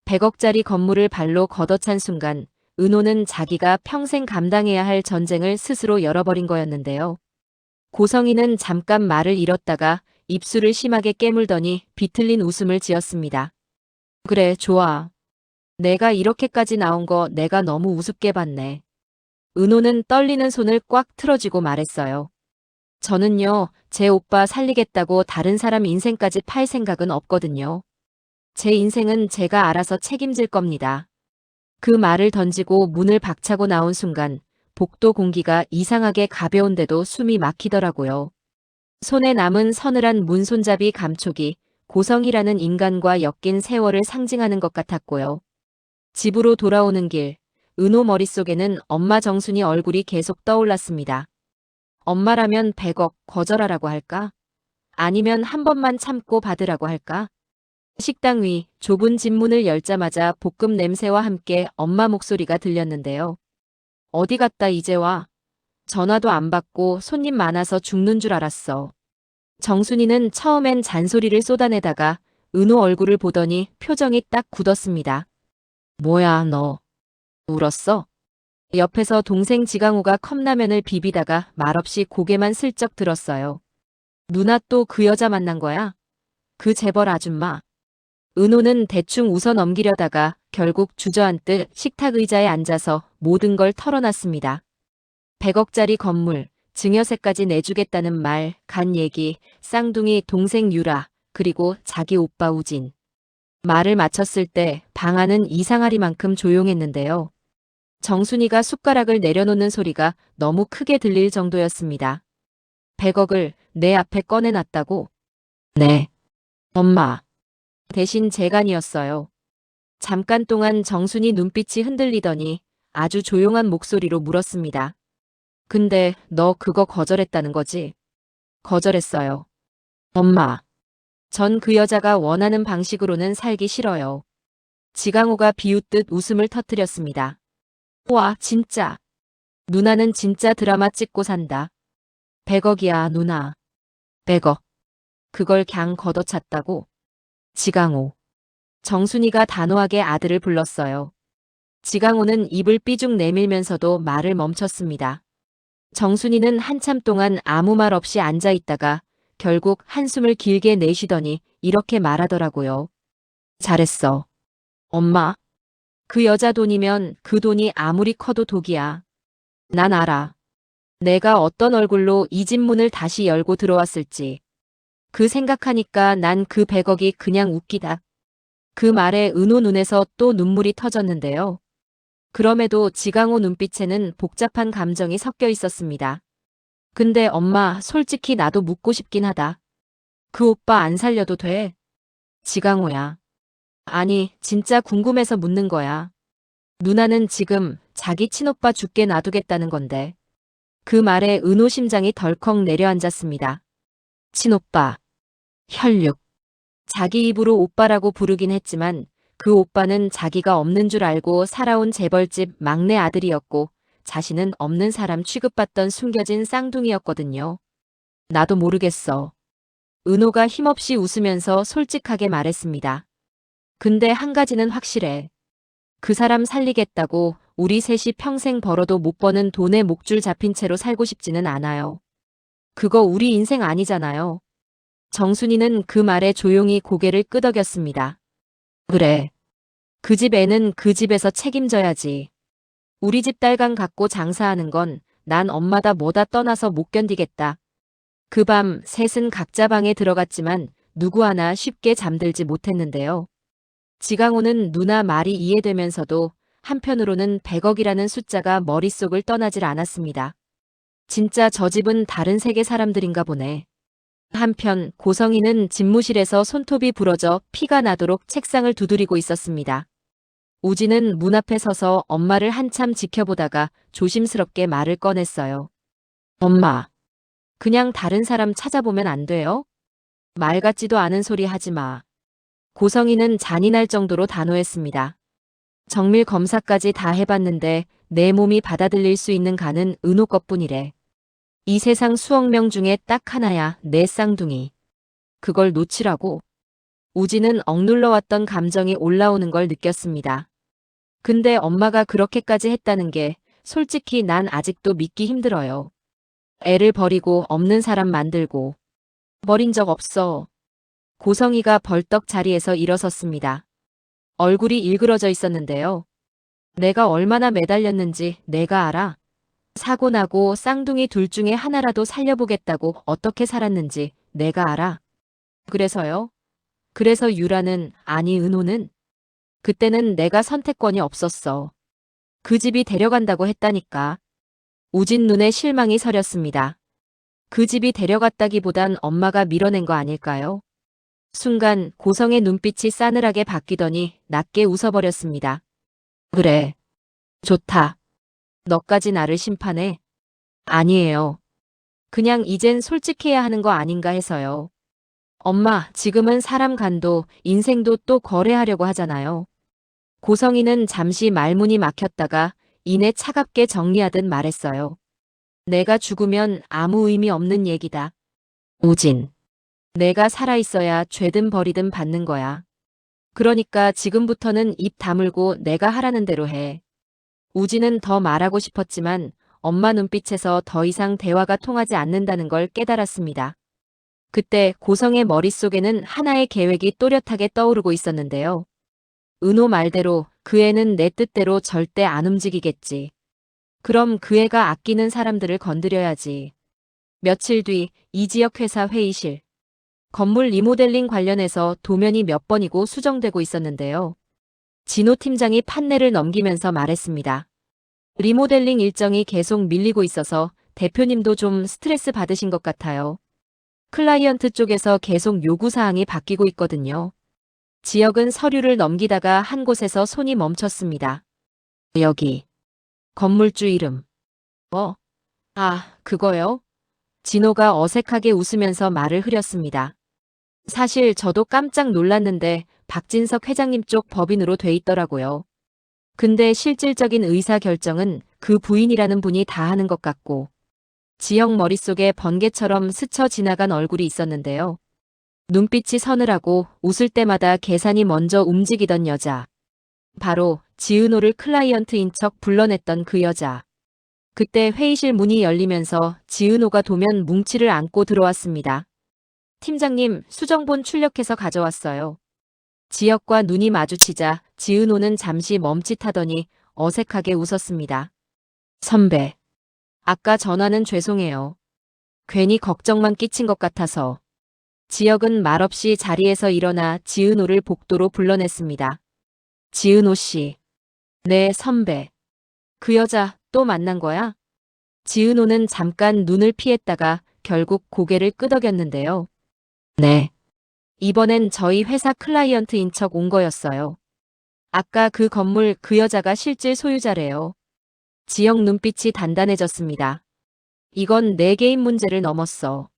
100억짜리 건물을 발로 걷어찬 순간 은호는 자기가 평생 감당해야 할 전쟁을 스스로 열어버린 거였는데요. 고성이는 잠깐 말을 잃었다가 입술을 심하게 깨물더니 비틀린 웃음을 지었습니다. 그래, 좋아. 내가 이렇게까지 나온 거 내가 너무 우습게 봤네. 은호는 떨리는 손을 꽉 틀어쥐고 말했어요. 저는요, 제 오빠 살리겠다고 다른 사람 인생까지 팔 생각은 없거든요. 제 인생은 제가 알아서 책임질 겁니다. 그 말을 던지고 문을 박차고 나온 순간 복도 공기가 이상하게 가벼운데도 숨이 막히더라고요. 손에 남은 서늘한 문손잡이 감촉이 고성이라는 인간과 엮인 세월을 상징하는 것 같았고요. 집으로 돌아오는 길, 은호 머릿속에는 엄마 정순이 얼굴이 계속 떠올랐습니다. 엄마라면 100억 거절하라고 할까? 아니면 한 번만 참고 받으라고 할까? 식당 위 좁은 집 문을 열자마자 볶음 냄새와 함께 엄마 목소리가 들렸는데요. 어디 갔다 이제 와? 전화도 안 받고 손님 많아서 죽는 줄 알았어. 정순이는 처음엔 잔소리를 쏟아내다가 은호 얼굴을 보더니 표정이 딱 굳었습니다. 뭐야 너. 울었어? 옆에서 동생 지강호가 컵라면을 비비다가 말없이 고개만 슬쩍 들었어요. 누나 또 그 여자 만난 거야? 그 재벌 아줌마. 은호는 대충 웃어 넘기려다가 결국 주저앉듯 식탁 의자에 앉아서 모든 걸 털어놨습니다. 100억짜리 건물, 증여세까지 내주겠다는 말, 간 얘기, 쌍둥이 동생 유라, 그리고 자기 오빠 우진. 말을 마쳤을 때 방 안은 이상하리만큼 조용했는데요. 정순이가 숟가락을 내려놓는 소리가 너무 크게 들릴 정도였습니다. 100억을 내 앞에 꺼내놨다고? 네. 엄마. 대신 재간이었어요. 잠깐 동안 정순이 눈빛이 흔들리더니 아주 조용한 목소리로 물었습니다. 근데 너 그거 거절했다는 거지? 거절했어요. 엄마. 전 그 여자가 원하는 방식으로는 살기 싫어요. 지강호가 비웃듯 웃음을 터뜨렸습니다. 와, 진짜. 누나는 진짜 드라마 찍고 산다. 100억이야, 누나. 100억. 그걸 그냥 걷어찼다고? 지강호. 정순이가 단호하게 아들을 불렀어요. 지강호는 입을 삐죽 내밀면서도 말을 멈췄습니다. 정순이는 한참 동안 아무 말 없이 앉아 있다가 결국 한숨을 길게 내쉬더니 이렇게 말하더라고요. 잘했어. 엄마. 그 여자 돈이면 그 돈이 아무리 커도 독이야. 난 알아. 내가 어떤 얼굴로 이 집 문을 다시 열고 들어왔을지. 그 생각하니까 난 그 100억이 그냥 웃기다. 그 말에 은호 눈에서 또 눈물이 터졌는데요. 그럼에도 지강호 눈빛에는 복잡한 감정이 섞여 있었습니다. 근데 엄마, 솔직히 나도 묻고 싶긴 하다. 그 오빠 안 살려도 돼? 지강호야. 아니, 진짜 궁금해서 묻는 거야. 누나는 지금 자기 친오빠 죽게 놔두겠다는 건데. 그 말에 은호 심장이 덜컥 내려앉았습니다. 친오빠. 혈육. 자기 입으로 오빠라고 부르긴 했지만 그 오빠는 자기가 없는 줄 알고 살아온 재벌집 막내 아들이었고 자신은 없는 사람 취급받던 숨겨진 쌍둥이였거든요. 나도 모르겠어. 은호가 힘없이 웃으면서 솔직하게 말했습니다. 근데 한 가지는 확실해. 그 사람 살리겠다고 우리 셋이 평생 벌어도 못 버는 돈에 목줄 잡힌 채로 살고 싶지는 않아요. 그거 우리 인생 아니잖아요. 정순이는 그 말에 조용히 고개를 끄덕였습니다. 그래. 그 집 애는 그 집에서 책임져야지. 우리 집 딸감 갖고 장사하는 건 난 엄마다 뭐다 떠나서 못 견디겠다. 그 밤 셋은 각자 방에 들어갔지만 누구 하나 쉽게 잠들지 못했는데요. 지강호는 누나 말이 이해되면서도 한편으로는 100억이라는 숫자가 머릿속을 떠나질 않았습니다. 진짜 저 집은 다른 세계 사람들인가 보네. 한편 고성이는 집무실에서 손톱이 부러져 피가 나도록 책상을 두드리고 있었습니다. 우진은 문 앞에 서서 엄마를 한참 지켜보다가 조심스럽게 말을 꺼냈어요. 엄마, 그냥 다른 사람 찾아보면 안 돼요? 말 같지도 않은 소리 하지 마. 고성이는 잔인할 정도로 단호했습니다. 정밀 검사까지 다 해봤는데 내 몸이 받아들일 수 있는 간은 은호 것뿐이래. 이 세상 수억 명 중에 딱 하나야, 내 쌍둥이. 그걸 놓치라고? 우진은 억눌러왔던 감정이 올라오는 걸 느꼈습니다. 근데 엄마가 그렇게까지 했다는 게 솔직히 난 아직도 믿기 힘들어요. 애를 버리고 없는 사람 만들고. 버린 적 없어. 고성이가 벌떡 자리에서 일어섰습니다. 얼굴이 일그러져 있었는데요. 내가 얼마나 매달렸는지 내가 알아. 사고 나고 쌍둥이 둘 중에 하나라도 살려보겠다고 어떻게 살았는지 내가 알아. 그래서요? 그래서 유라는, 아니 은호는? 그때는 내가 선택권이 없었어. 그 집이 데려간다고 했다니까. 우진 눈에 실망이 서렸습니다. 그 집이 데려갔다기보단 엄마가 밀어낸 거 아닐까요? 순간 고성의 눈빛이 싸늘하게 바뀌더니 낮게 웃어버렸습니다. 그래. 좋다. 너까지 나를 심판해? 아니에요. 그냥 이젠 솔직해야 하는 거 아닌가 해서요. 엄마, 지금은 사람 간도 인생도 또 거래하려고 하잖아요. 고성이는 잠시 말문이 막혔다가 이내 차갑게 정리하듯 말했어요. 내가 죽으면 아무 의미 없는 얘기다. 우진. 내가 살아있어야 죄든 벌이든 받는 거야. 그러니까 지금부터는 입 다물고 내가 하라는 대로 해. 우진은 더 말하고 싶었지만 엄마 눈빛에서 더 이상 대화가 통하지 않는다는 걸 깨달았습니다. 그때 고성의 머릿속에는 하나의 계획이 또렷하게 떠오르고 있었는데요. 은호 말대로 그 애는 내 뜻대로 절대 안 움직이겠지. 그럼 그 애가 아끼는 사람들을 건드려야지. 며칠 뒤 이지역 회사 회의실. 건물 리모델링 관련해서 도면이 몇 번이고 수정되고 있었는데요. 진호 팀장이 판례를 넘기면서 말했습니다. 리모델링 일정이 계속 밀리고 있어서 대표님도 좀 스트레스 받으신 것 같아요. 클라이언트 쪽에서 계속 요구사항이 바뀌고 있거든요. 지역은 서류를 넘기다가 한 곳에서 손이 멈췄습니다. 여기. 건물주 이름. 그거요? 진호가 어색하게 웃으면서 말을 흐렸습니다. 사실 저도 깜짝 놀랐는데 박진석 회장님 쪽 법인으로 돼 있더라고요. 근데 실질적인 의사 결정은 그 부인이라는 분이 다 하는 것 같고. 지역 머릿속에 번개처럼 스쳐 지나간 얼굴이 있었는데요. 눈빛이 서늘하고 웃을 때마다 계산이 먼저 움직이던 여자. 바로 지은호를 클라이언트인 척 불러냈던 그 여자. 그때 회의실 문이 열리면서 지은호가 도면 뭉치를 안고 들어왔습니다. 팀장님, 수정본 출력해서 가져왔어요. 지역과 눈이 마주치자 지은호는 잠시 멈칫하더니 어색하게 웃었습니다. 선배. 아까 전화는 죄송해요. 괜히 걱정만 끼친 것 같아서. 지역은 말없이 자리에서 일어나 지은호를 복도로 불러냈습니다. 지은호 씨. 네, 선배. 그 여자 또 만난 거야? 지은호는 잠깐 눈을 피했다가 결국 고개를 끄덕였는데요. 네. 이번엔 저희 회사 클라이언트인 척 온 거였어요. 아까 그 건물 그 여자가 실질 소유자래요. 지역 눈빛이 단단해졌습니다. 이건 내 개인 문제를 넘었어.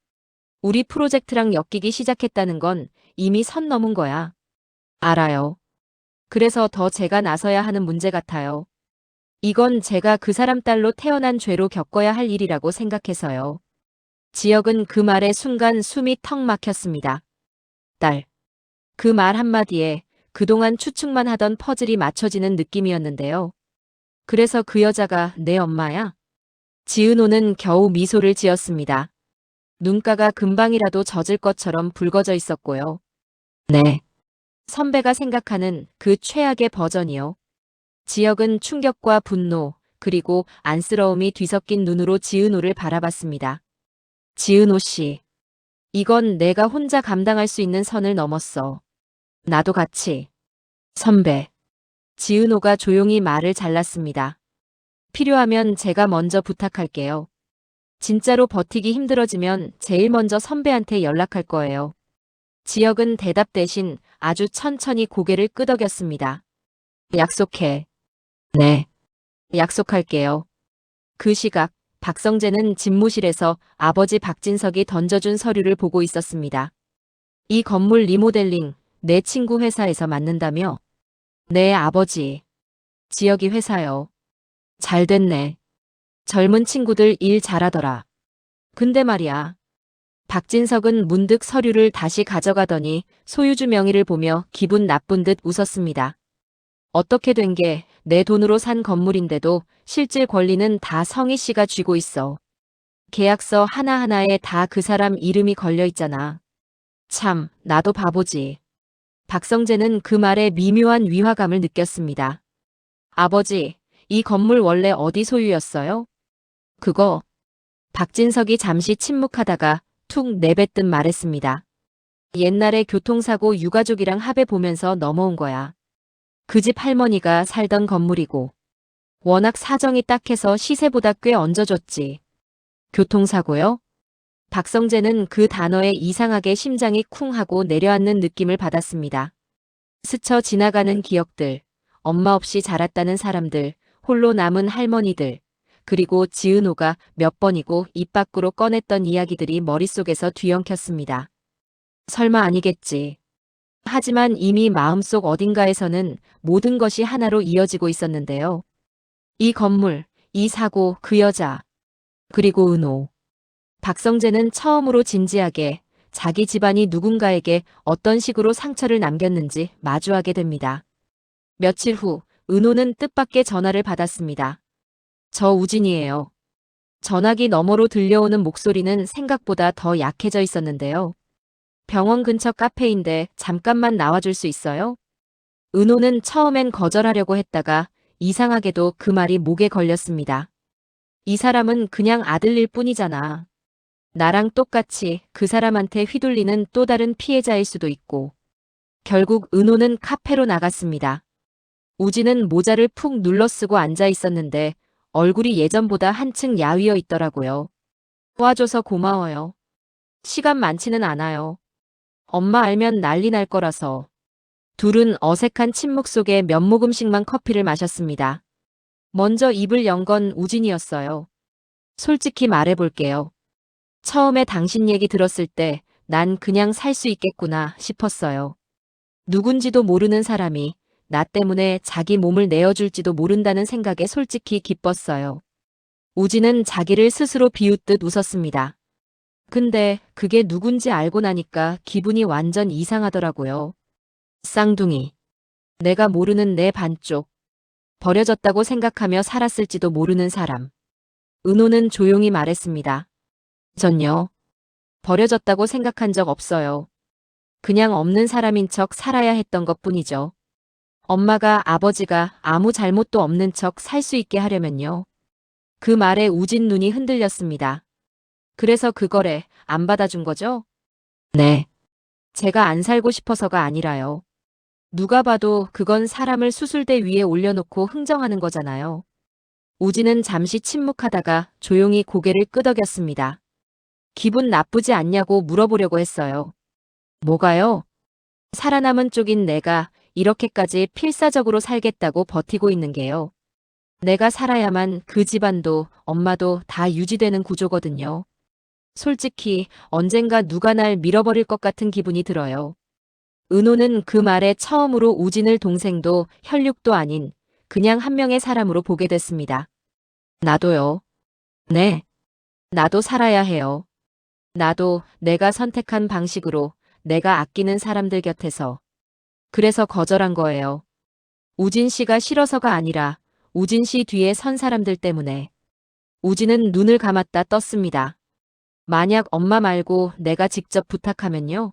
우리 프로젝트랑 엮이기 시작했다는 건 이미 선 넘은 거야. 알아요. 그래서 더 제가 나서야 하는 문제 같아요. 이건 제가 그 사람 딸로 태어난 죄로 겪어야 할 일이라고 생각해서요. 지역은 그 말에 순간 숨이 턱 막혔습니다. 딸. 그 말 한마디에 그동안 추측만 하던 퍼즐이 맞춰지는 느낌이었는데요. 그래서 그 여자가 내 엄마야? 지은호는 겨우 미소를 지었습니다. 눈가가 금방이라도 젖을 것처럼 붉어져 있었고요. 네. 선배가 생각하는 그 최악의 버전이요. 지역은 충격과 분노, 그리고 안쓰러움이 뒤섞인 눈으로 지은호를 바라봤습니다. 지은호 씨. 이건 내가 혼자 감당할 수 있는 선을 넘었어. 나도 같이. 선배. 지은호가 조용히 말을 잘랐습니다. 필요하면 제가 먼저 부탁할게요. 진짜로 버티기 힘들어지면 제일 먼저 선배한테 연락할 거예요. 지역은 대답 대신 아주 천천히 고개를 끄덕였습니다. 약속해. 네. 약속할게요. 그 시각 박성재는 집무실에서 아버지 박진석이 던져준 서류를 보고 있었습니다. 이 건물 리모델링 내 친구 회사에서 맡는다며? 네, 아버지. 지역이 회사요. 잘 됐네. 젊은 친구들 일 잘하더라. 근데 말이야. 박진석은 문득 서류를 다시 가져가더니 소유주 명의를 보며 기분 나쁜 듯 웃었습니다. 어떻게 된 게 내 돈으로 산 건물인데도 실질 권리는 다 성희 씨가 쥐고 있어. 계약서 하나하나에 다 그 사람 이름이 걸려 있잖아. 참, 나도 바보지. 박성재는 그 말에 미묘한 위화감을 느꼈습니다. 아버지, 이 건물 원래 어디 소유였어요? 그거. 박진석이 잠시 침묵하다가 툭 내뱉듯 말했습니다. 옛날에 교통사고 유가족이랑 합해 보면서 넘어온 거야. 그 집 할머니가 살던 건물이고 워낙 사정이 딱해서 시세보다 꽤 얹어줬지. 교통사고요? 박성재는 그 단어에 이상하게 심장이 쿵 하고 내려앉는 느낌을 받았습니다. 스쳐 지나가는 기억들, 엄마 없이 자랐다는 사람들, 홀로 남은 할머니들, 그리고 지은호가 몇 번이고 입 밖으로 꺼냈던 이야기들이 머릿속에서 뒤엉켰습니다. 설마 아니겠지. 하지만 이미 마음속 어딘가에서는 모든 것이 하나로 이어지고 있었는데요. 이 건물, 이 사고, 그 여자, 그리고 은호. 박성재는 처음으로 진지하게 자기 집안이 누군가에게 어떤 식으로 상처를 남겼는지 마주하게 됩니다. 며칠 후 은호는 뜻밖의 전화를 받았습니다. 저 우진이에요. 전화기 너머로 들려오는 목소리는 생각보다 더 약해져 있었는데요. 병원 근처 카페인데 잠깐만 나와줄 수 있어요? 은호는 처음엔 거절하려고 했다가 이상하게도 그 말이 목에 걸렸습니다. 이 사람은 그냥 아들일 뿐이잖아. 나랑 똑같이 그 사람한테 휘둘리는 또 다른 피해자일 수도 있고. 결국 은호는 카페로 나갔습니다. 우진은 모자를 푹 눌러쓰고 앉아 있었는데 얼굴이 예전보다 한층 야위어 있더라고요. 도와줘서 고마워요. 시간 많지는 않아요. 엄마 알면 난리 날 거라서. 둘은 어색한 침묵 속에 몇 모금씩만 커피를 마셨습니다. 먼저 입을 연 건 우진이었어요. 솔직히 말해볼게요. 처음에 당신 얘기 들었을 때 난 그냥 살 수 있겠구나 싶었어요. 누군지도 모르는 사람이 나 때문에 자기 몸을 내어줄지도 모른다는 생각에 솔직히 기뻤어요. 우진은 자기를 스스로 비웃듯 웃었습니다. 근데 그게 누군지 알고 나니까 기분이 완전 이상하더라고요. 쌍둥이. 내가 모르는 내 반쪽. 버려졌다고 생각하며 살았을지도 모르는 사람. 은호는 조용히 말했습니다. 전요. 버려졌다고 생각한 적 없어요. 그냥 없는 사람인 척 살아야 했던 것뿐이죠. 엄마가 아버지가 아무 잘못도 없는 척 살 수 있게 하려면요. 그 말에 우진 눈이 흔들렸습니다. 그래서 그거래 안 받아준 거죠? 네. 제가 안 살고 싶어서가 아니라요. 누가 봐도 그건 사람을 수술대 위에 올려놓고 흥정하는 거잖아요. 우진은 잠시 침묵하다가 조용히 고개를 끄덕였습니다. 기분 나쁘지 않냐고 물어보려고 했어요. 뭐가요? 살아남은 쪽인 내가 이렇게까지 필사적으로 살겠다고 버티고 있는 게요. 내가 살아야만 그 집안도 엄마도 다 유지되는 구조거든요. 솔직히 언젠가 누가 날 밀어버릴 것 같은 기분이 들어요. 은호는 그 말에 처음으로 우진을 동생도 혈육도 아닌 그냥 한 명의 사람으로 보게 됐습니다. 나도요. 네. 나도 살아야 해요. 나도 내가 선택한 방식으로 내가 아끼는 사람들 곁에서. 그래서 거절한 거예요. 우진 씨가 싫어서가 아니라 우진 씨 뒤에 선 사람들 때문에. 우진은 눈을 감았다 떴습니다. 만약 엄마 말고 내가 직접 부탁하면요?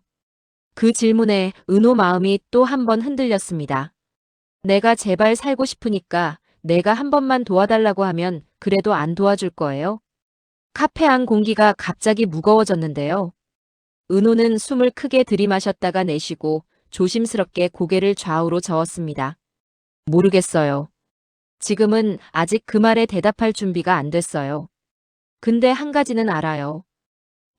그 질문에 은호 마음이 또 한 번 흔들렸습니다. 내가 제발 살고 싶으니까 내가 한 번만 도와달라고 하면 그래도 안 도와줄 거예요? 카페 안 공기가 갑자기 무거워졌는데요. 은호는 숨을 크게 들이마셨다가 내쉬고 조심스럽게 고개를 좌우로 저었습니다. 모르겠어요. 지금은 아직 그 말에 대답할 준비가 안 됐어요. 근데 한 가지는 알아요.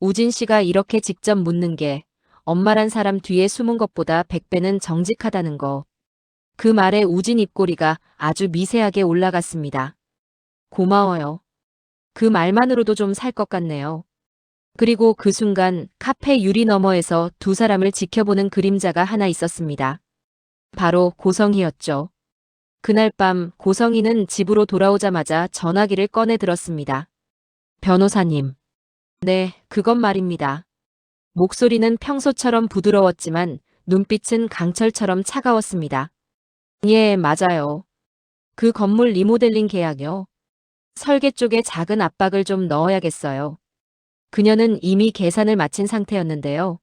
우진 씨가 이렇게 직접 묻는 게 엄마란 사람 뒤에 숨은 것보다 100배는 정직하다는 거. 그 말에 우진 입꼬리가 아주 미세하게 올라갔습니다. 고마워요. 그 말만으로도 좀 살 것 같네요. 그리고 그 순간 카페 유리 너머에서 두 사람을 지켜보는 그림자가 하나 있었습니다. 바로 고성희였죠. 그날 밤 고성희는 집으로 돌아오자마자 전화기를 꺼내 들었습니다. 변호사님. 네, 그건 말입니다. 목소리는 평소처럼 부드러웠지만 눈빛은 강철처럼 차가웠습니다. 예, 맞아요. 그 건물 리모델링 계약요. 설계 쪽에 작은 압박을 좀 넣어야겠어요. 그녀는 이미 계산을 마친 상태였는데요.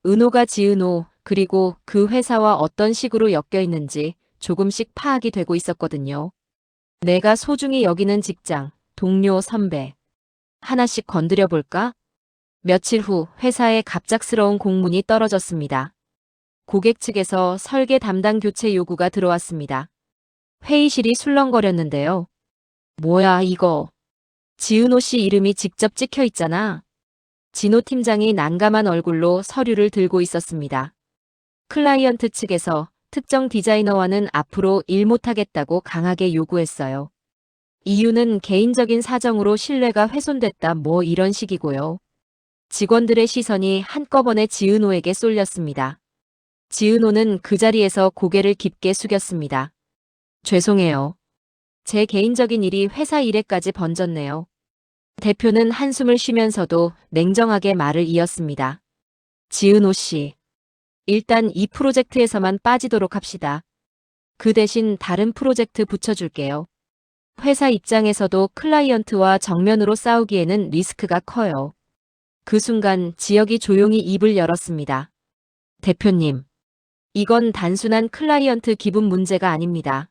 은호가 지은호, 그리고 그 회사와 어떤 식으로 엮여 있는지 조금씩 파악이 되고 있었거든요. 내가 소중히 여기는 직장, 동료, 선배. 하나씩 건드려 볼까? 며칠 후 회사에 갑작스러운 공문이 떨어졌습니다. 고객 측에서 설계 담당 교체 요구가 들어왔습니다. 회의실이 술렁거렸는데요. 뭐야, 이거. 지은호 씨 이름이 직접 찍혀 있잖아. 진호 팀장이 난감한 얼굴로 서류를 들고 있었습니다. 클라이언트 측에서 특정 디자이너와는 앞으로 일 못하겠다고 강하게 요구했어요. 이유는 개인적인 사정으로 신뢰가 훼손됐다 뭐 이런 식이고요. 직원들의 시선이 한꺼번에 지은호에게 쏠렸습니다. 지은호는 그 자리에서 고개를 깊게 숙였습니다. 죄송해요. 제 개인적인 일이 회사 일에까지 번졌네요. 대표는 한숨을 쉬면서도 냉정하게 말을 이었습니다. 지은호 씨. 일단 이 프로젝트에서만 빠지도록 합시다. 그 대신 다른 프로젝트 붙여줄게요. 회사 입장에서도 클라이언트와 정면으로 싸우기에는 리스크가 커요. 그 순간 지역이 조용히 입을 열었습니다. 대표님. 이건 단순한 클라이언트 기분 문제가 아닙니다.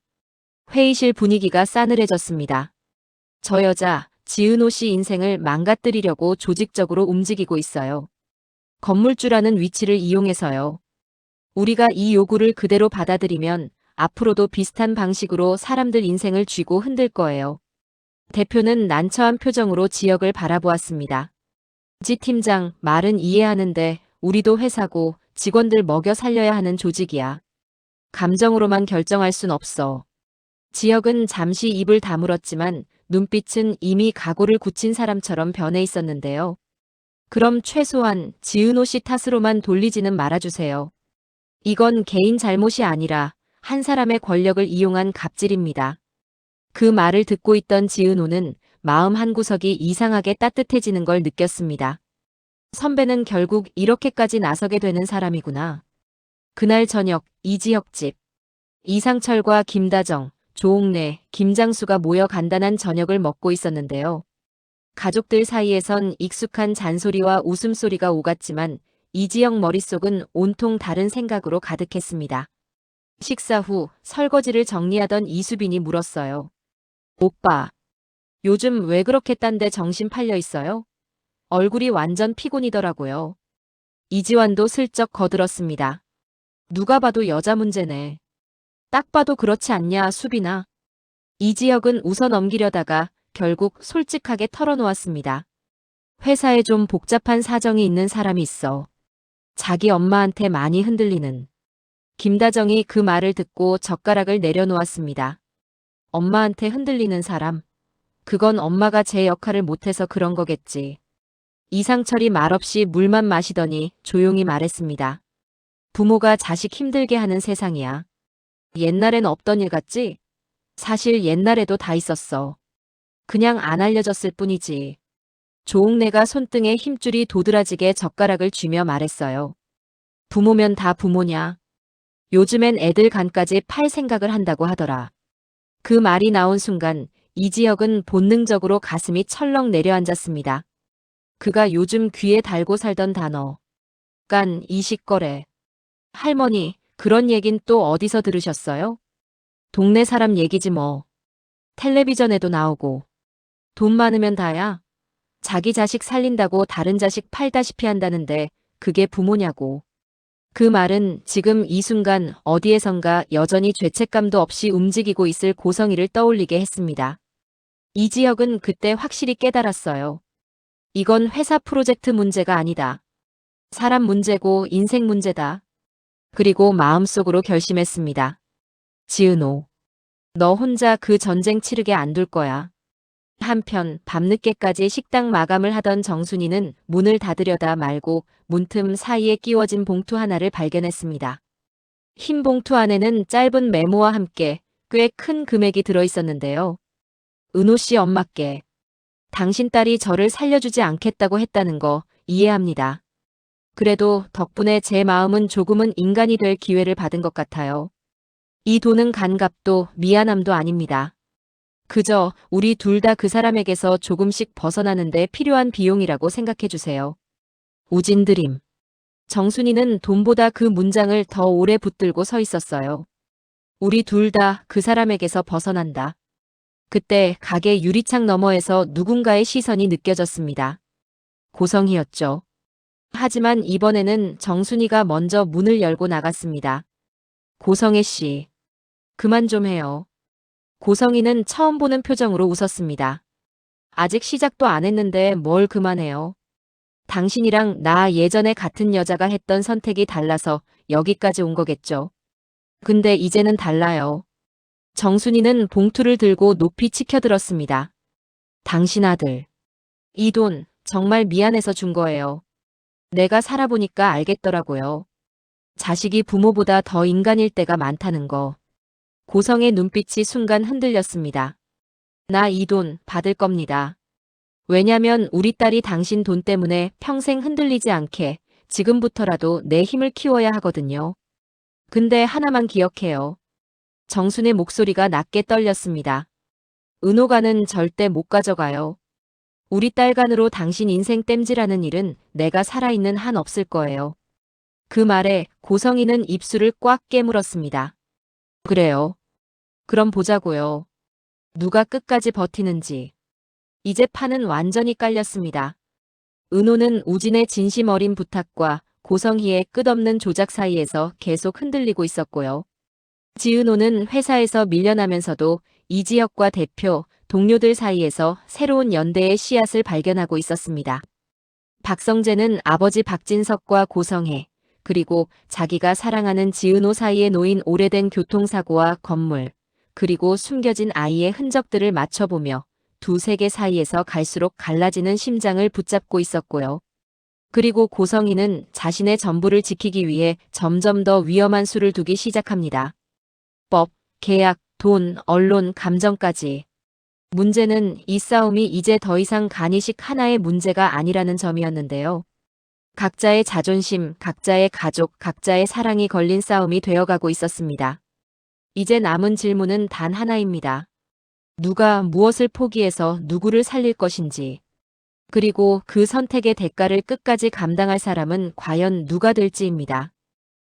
회의실 분위기가 싸늘해졌습니다. 저 여자, 지은호 씨 인생을 망가뜨리려고 조직적으로 움직이고 있어요. 건물주라는 위치를 이용해서요. 우리가 이 요구를 그대로 받아들이면 앞으로도 비슷한 방식으로 사람들 인생을 쥐고 흔들 거예요. 대표는 난처한 표정으로 지역을 바라보았습니다. 지 팀장, 말은 이해하는데 우리도 회사고 직원들 먹여 살려야 하는 조직이야. 감정으로만 결정할 순 없어. 지역은 잠시 입을 다물었지만 눈빛은 이미 각오를 굳힌 사람처럼 변해 있었는데요. 그럼 최소한 지은호 씨 탓으로만 돌리지는 말아주세요. 이건 개인 잘못이 아니라 한 사람의 권력을 이용한 갑질입니다. 그 말을 듣고 있던 지은호는 마음 한구석이 이상하게 따뜻해지는 걸 느꼈습니다. 선배는 결국 이렇게까지 나서게 되는 사람이구나. 그날 저녁 이지혁 집. 이상철과 김다정, 조옥래, 김장수가 모여 간단한 저녁을 먹고 있었는데요. 가족들 사이에선 익숙한 잔소리와 웃음소리가 오갔지만 이지영 머릿속은 온통 다른 생각으로 가득했습니다. 식사 후 설거지를 정리하던 이수빈이 물었어요. 오빠, 요즘 왜 그렇게 딴데 정신 팔려 있어요? 얼굴이 완전 피곤이더라고요. 이지환도 슬쩍 거들었습니다. 누가 봐도 여자 문제네. 딱 봐도 그렇지 않냐, 수빈아. 이지혁은 웃어 넘기려다가 결국 솔직하게 털어놓았습니다. 회사에 좀 복잡한 사정이 있는 사람이 있어. 자기 엄마한테 많이 흔들리는. 김다정이 그 말을 듣고 젓가락을 내려놓았습니다. 엄마한테 흔들리는 사람. 그건 엄마가 제 역할을 못해서 그런 거겠지. 이상철이 말없이 물만 마시더니 조용히 말했습니다. 부모가 자식 힘들게 하는 세상이야. 옛날엔 없던 일 같지? 사실 옛날에도 다 있었어. 그냥 안 알려졌을 뿐이지. 조옥래가 손등에 힘줄이 도드라지게 젓가락을 쥐며 말했어요. 부모면 다 부모냐. 요즘엔 애들 간까지 팔 생각을 한다고 하더라. 그 말이 나온 순간 이지혁은 본능적으로 가슴이 철렁 내려앉았습니다. 그가 요즘 귀에 달고 살던 단어. 깐 이식거래. 할머니, 그런 얘긴 또 어디서 들으셨어요? 동네 사람 얘기지 뭐. 텔레비전에도 나오고. 돈 많으면 다야. 자기 자식 살린다고 다른 자식 팔다시피 한다는데 그게 부모냐고. 그 말은 지금 이 순간 어디에선가 여전히 죄책감도 없이 움직이고 있을 고성이를 떠올리게 했습니다. 이지혁은 그때 확실히 깨달았어요. 이건 회사 프로젝트 문제가 아니다. 사람 문제고 인생 문제다. 그리고 마음속으로 결심했습니다. 지은호. 너 혼자 그 전쟁 치르게 안 둘 거야. 한편 밤늦게까지 식당 마감을 하던 정순이는 문을 닫으려다 말고 문틈 사이에 끼워진 봉투 하나를 발견했습니다. 흰 봉투 안에는 짧은 메모와 함께 꽤 큰 금액이 들어있었는데요. 은호 씨 엄마께. 당신 딸이 저를 살려주지 않겠다고 했다는 거 이해합니다. 그래도 덕분에 제 마음은 조금은 인간이 될 기회를 받은 것 같아요. 이 돈은 간갑도 미안함도 아닙니다. 그저 우리 둘 다 그 사람에게서 조금씩 벗어나는데 필요한 비용이라고 생각해 주세요. 우진드림. 정순이는 돈보다 그 문장을 더 오래 붙들고 서 있었어요. 우리 둘 다 그 사람에게서 벗어난다. 그때 가게 유리창 너머에서 누군가의 시선이 느껴졌습니다. 고성이었죠. 하지만 이번에는 정순이가 먼저 문을 열고 나갔습니다. 고성애 씨, 그만 좀 해요. 고성이는 처음 보는 표정으로 웃었습니다. 아직 시작도 안 했는데 뭘 그만해요. 당신이랑 나 예전에 같은 여자가 했던 선택이 달라서 여기까지 온 거겠죠. 근데 이제는 달라요. 정순이는 봉투를 들고 높이 치켜들었습니다. 당신 아들. 이 돈 정말 미안해서 준 거예요. 내가 살아보니까 알겠더라고요. 자식이 부모보다 더 인간일 때가 많다는 거. 고성의 눈빛이 순간 흔들렸습니다. 나 이 돈 받을 겁니다. 왜냐면 우리 딸이 당신 돈 때문에 평생 흔들리지 않게 지금부터라도 내 힘을 키워야 하거든요. 근데 하나만 기억해요. 정순의 목소리가 낮게 떨렸습니다. 은호가는 절대 못 가져가요. 우리 딸간으로 당신 인생 땜질하는 일은 내가 살아있는 한 없을 거예요. 그 말에 고성이는 입술을 꽉 깨물었습니다. 그래요. 그럼 보자고요. 누가 끝까지 버티는지. 이제 판은 완전히 깔렸습니다. 은호는 우진의 진심 어린 부탁과 고성희의 끝없는 조작 사이에서 계속 흔들리고 있었고요. 지은호는 회사에서 밀려나면서도 이지혁과 대표, 동료들 사이에서 새로운 연대의 씨앗을 발견하고 있었습니다. 박성재는 아버지 박진석과 고성혜, 그리고 자기가 사랑하는 지은호 사이에 놓인 오래된 교통사고와 건물, 그리고 숨겨진 아이의 흔적들을 맞춰보며 두 세계 사이에서 갈수록 갈라지는 심장을 붙잡고 있었고요. 그리고 고성희는 자신의 전부를 지키기 위해 점점 더 위험한 수를 두기 시작합니다. 법, 계약, 돈, 언론, 감정까지. 문제는 이 싸움이 이제 더 이상 간이식 하나의 문제가 아니라는 점이었는데요. 각자의 자존심, 각자의 가족, 각자의 사랑이 걸린 싸움이 되어가고 있었습니다. 이제 남은 질문은 단 하나입니다. 누가 무엇을 포기해서 누구를 살릴 것인지. 그리고 그 선택의 대가를 끝까지 감당할 사람은 과연 누가 될지입니다.